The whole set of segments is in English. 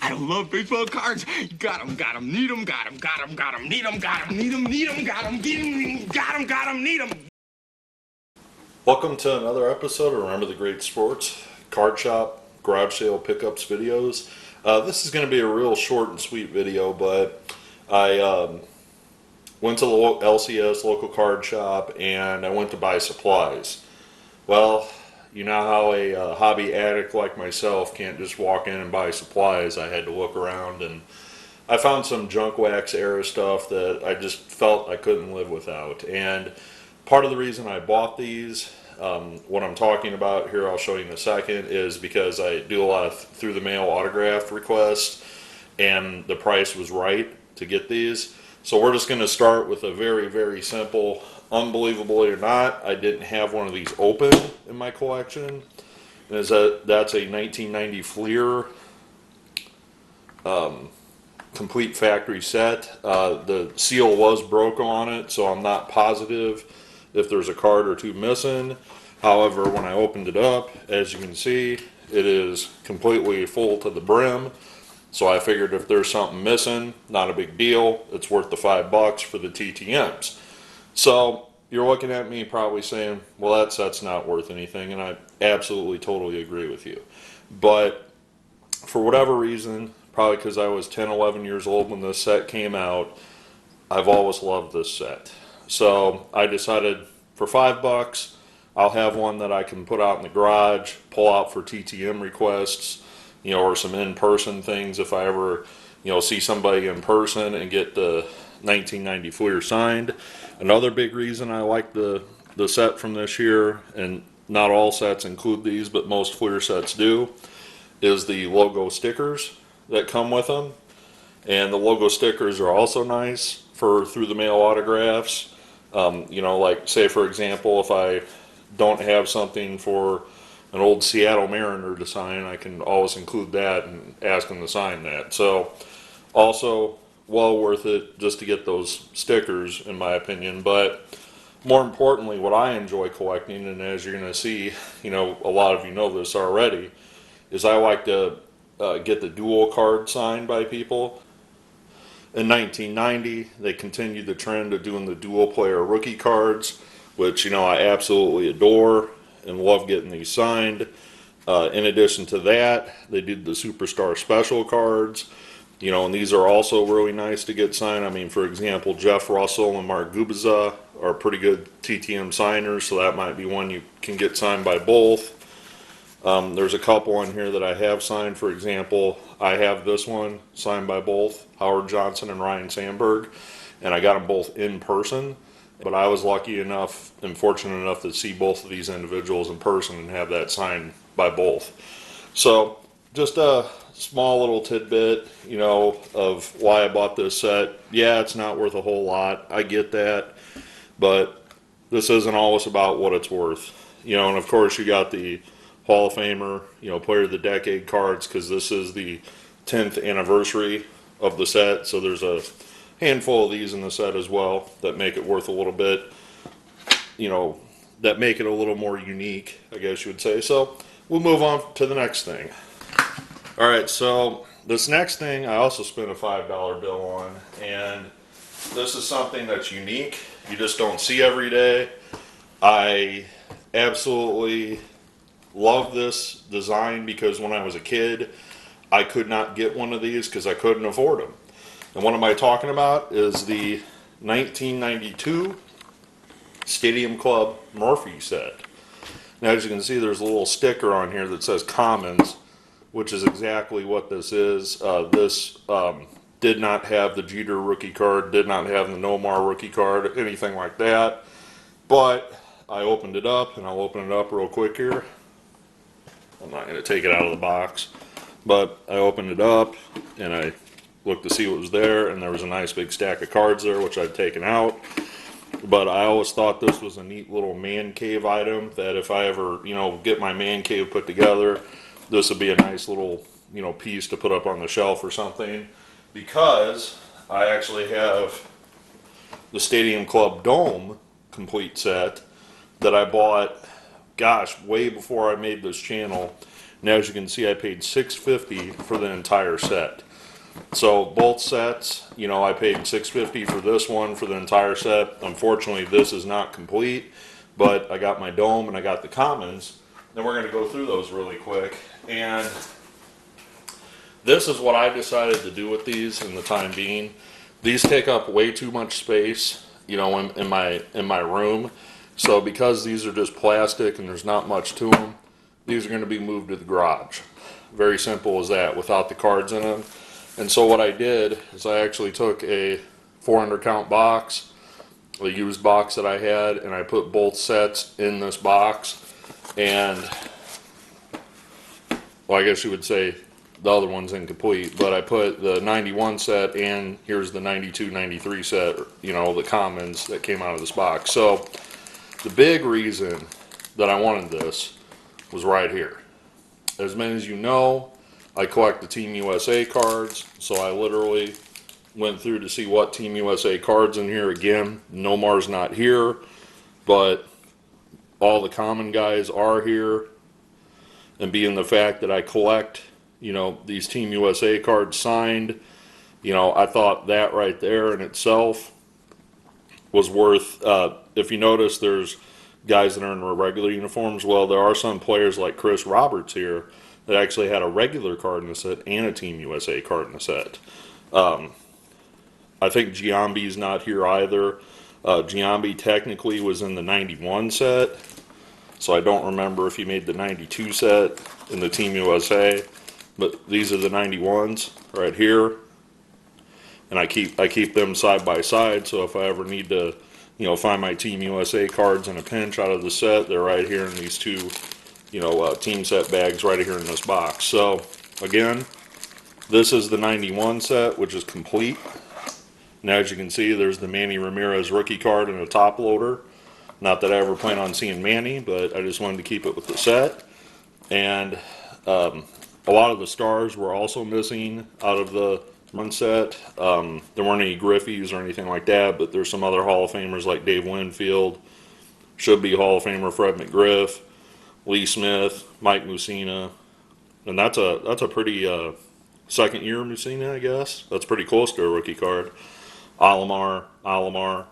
I love baseball cards. Got 'em, need 'em, got 'em, need 'em, need 'em, need 'em, got 'em, need 'em. Welcome to another episode of Remember the Great Sports Card Shop Garage Sale Pickups videos. This is going to be a real short and sweet video, but I went to the LCS local card shop and I went to buy supplies. Well, you know how a hobby addict like myself can't just walk in and buy supplies. I had to look around and I found some Junkwax era stuff that I just felt I couldn't live without. And part of the reason I bought these, what I'm talking about here, I'll show you in a second, is because I do a lot of through the mail autograph requests and the price was right to get these. So we're just going to start with a very, very simple, unbelievably or not, I didn't have one of these open in my collection. And that's a 1990 Fleer complete factory set. The seal was broke on it, so I'm not positive if there's a card or two missing. However, when I opened it up, as you can see, it is completely full to the brim. So I figured if there's something missing, not a big deal. It's worth the $5 for the TTMs. So you're looking at me probably saying, well, that set's not worth anything, and I absolutely totally agree with you. But for whatever reason, probably because I was 10, 11 years old when this set came out, I've always loved this set. So I decided for $5, I'll have one that I can put out in the garage, pull out for TTM requests, you know, or some in-person things if I ever, you know, see somebody in person and get the 1990 Fleer signed. Another big reason I like the set from this year, and not all sets include these, but most Fleer sets do, is the logo stickers that come with them. And the logo stickers are also nice for through the mail autographs. You know, like say for example, if I don't have something for an old Seattle Mariner to sign, I can always include that and ask them to sign that. So also well worth it just to get those stickers in my opinion. But more importantly, what I enjoy collecting, and as you're going to see, you know, a lot of you know this already, is I like to get the dual card signed by people. In 1990, they continued the trend of doing the dual player rookie cards, which, you know, I absolutely adore and love getting these signed. In addition to that, they did the Superstar Special cards, you know, and these are also really nice to get signed. I mean, for example, Jeff Russell and Mark Gubicza are pretty good TTM signers, so that might be one you can get signed by both. There's a couple on here that I have signed. For example, I have this one signed by both Howard Johnson and Ryan Sandberg, and I got them both in person. But I was lucky enough and fortunate enough to see both of these individuals in person and have that signed by both. So just a small little tidbit, you know, of why I bought this set. Yeah, it's not worth a whole lot. I get that, but this isn't always about what it's worth, you know. And of course, you got the Hall of Famer, you know, Player of the Decade cards, because this is the 10th anniversary of the set, so there's a handful of these in the set as well that make it worth a little bit, you know, that make it a little more unique, I guess you would say. So we'll move on to the next thing. Alright, so this next thing I also spent a $5 bill on, and this is something that's unique. You just don't see every day. I absolutely love this design because when I was a kid, I could not get one of these because I couldn't afford them. And what am I talking about is the 1992 Stadium Club Murphy set. Now, as you can see, there's a little sticker on here that says Commons, which is exactly what this is. This did not have the Jeter rookie card, did not have the Nomar rookie card, anything like that. But I opened it up, and I'll open it up real quick here. I'm not going to take it out of the box, but I opened it up and I looked to see what was there, and there was a nice big stack of cards there, which I'd taken out. But I always thought this was a neat little man cave item that if I ever, you know, get my man cave put together, this would be a nice little, you know, piece to put up on the shelf or something, because I actually have the Stadium Club Dome complete set that I bought, gosh, way before I made this channel. And as you can see, I paid $650 for the entire set. So both sets, you know, I paid $650 for this one for the entire set. Unfortunately, this is not complete, but I got my dome and I got the commons. And we're going to go through those really quick. And this is what I decided to do with these in the time being. These take up way too much space, you know, in my room. So because these are just plastic and there's not much to them, these are going to be moved to the garage. Very simple as that, without the cards in them. And so what I did is I actually took a 400 count box, a used box that I had, and I put both sets in this box. And, well, I guess you would say the other one's incomplete, but I put the 91 set and here's the 92, 93 set, you know, the commons that came out of this box. So the big reason that I wanted this was right here. As many as you know, I collect the Team USA cards, so I literally went through to see what Team USA cards in here. Again, Nomar's not here, but all the common guys are here. And being the fact that I collect, you know, these Team USA cards signed, you know, I thought that right there in itself was worth, if you notice, there's guys that are in regular uniforms. Well, there are some players like Chris Roberts here that actually had a regular card in the set and a Team USA card in the set. I think Giambi's not here either. Giambi technically was in the 91 set, so I don't remember if he made the 92 set in the Team USA. But these are the 91s right here, and I keep them side by side. So if I ever need to, you know, find my Team USA cards in a pinch out of the set, they're right here in these two, you know, team set bags right here in this box. So again, this is the 91 set, which is complete. Now, as you can see, there's the Manny Ramirez rookie card and a top loader. Not that I ever plan on seeing Manny, but I just wanted to keep it with the set. And a lot of the stars were also missing out of the one set. There weren't any Griffies or anything like that, but there's some other Hall of Famers like Dave Winfield, should be Hall of Famer Fred McGriff, Lee Smith, Mike Mussina, and that's a pretty second year Mussina, I guess. That's pretty close to a rookie card. Alomar,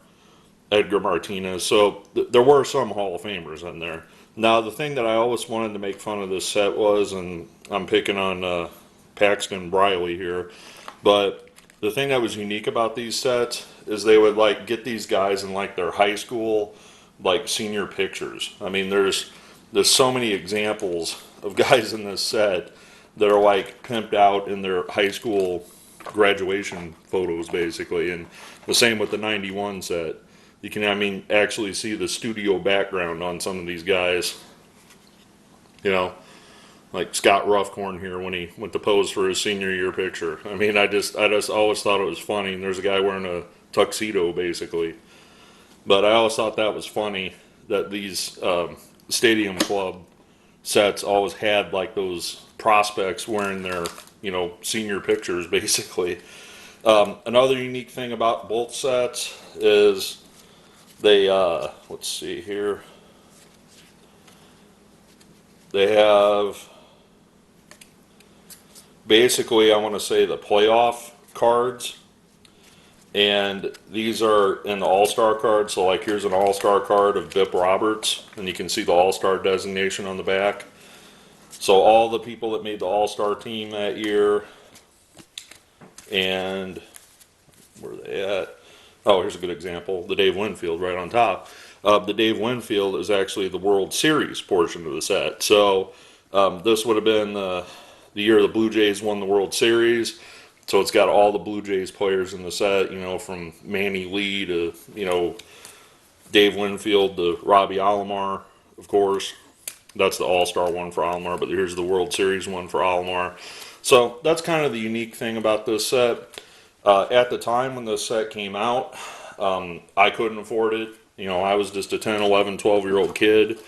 Edgar Martinez. So there were some Hall of Famers in there. Now, the thing that I always wanted to make fun of this set was, and I'm picking on Paxton Briley here, but the thing that was unique about these sets is they would like get these guys in like their high school, like senior pictures. I mean, there's so many examples of guys in this set that are like pimped out in their high school graduation photos, basically. And the same with the 91 set. You can, I mean, actually see the studio background on some of these guys. You know, like Scott Ruffcorn here when he went to pose for his senior year picture. I mean, I just always thought it was funny. And there's a guy wearing a tuxedo, basically. But I always thought that was funny that these Stadium Club sets always had like those prospects wearing their, you know, senior pictures, basically. Another unique thing about both sets is they, let's see here, they have basically, I want to say, the playoff cards, and these are in the All-Star card. So like here's an All-Star card of Bip Roberts, and you can see the All-Star designation on the back. So all the people that made the All-Star team that year, and where are they at? Oh, here's a good example. The Dave Winfield right on top. The Dave Winfield is actually the World Series portion of the set. So this would have been the year the Blue Jays won the World Series. So it's got all the Blue Jays players in the set, you know, from Manny Lee to, you know, Dave Winfield to Robbie Alomar, of course. That's the All-Star one for Alomar, but here's the World Series one for Alomar. So that's kind of the unique thing about this set. At the time when this set came out, I couldn't afford it. You know, I was just a 10, 11, 12-year-old kid.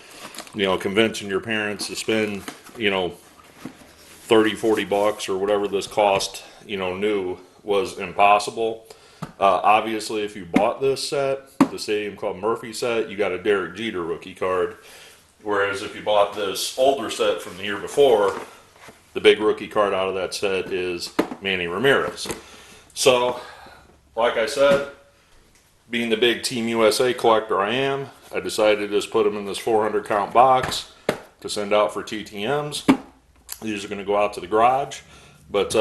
You know, convincing your parents to spend, you know, 30, 40 bucks or whatever this cost, you know, new was impossible. Obviously, if you bought this set, the Stadium Club Murphy set, you got a Derek Jeter rookie card. Whereas if you bought this older set from the year before, the big rookie card out of that set is Manny Ramirez. So, like I said, being the big Team USA collector I am, I decided to just put them in this 400 count box to send out for TTMs. These are going to go out to the garage, but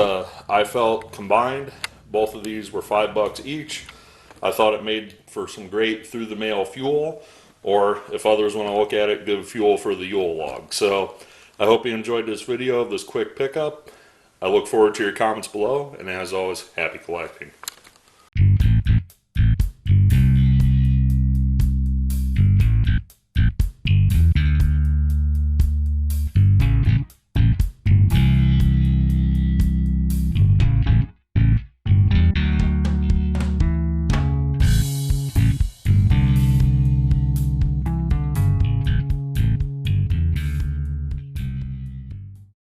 I felt combined, both of these were $5 each. I thought it made for some great through the mail fuel, or if others want to look at it, good fuel for the Yule log. So I hope you enjoyed this video of this quick pickup. I look forward to your comments below, and as always, happy collecting.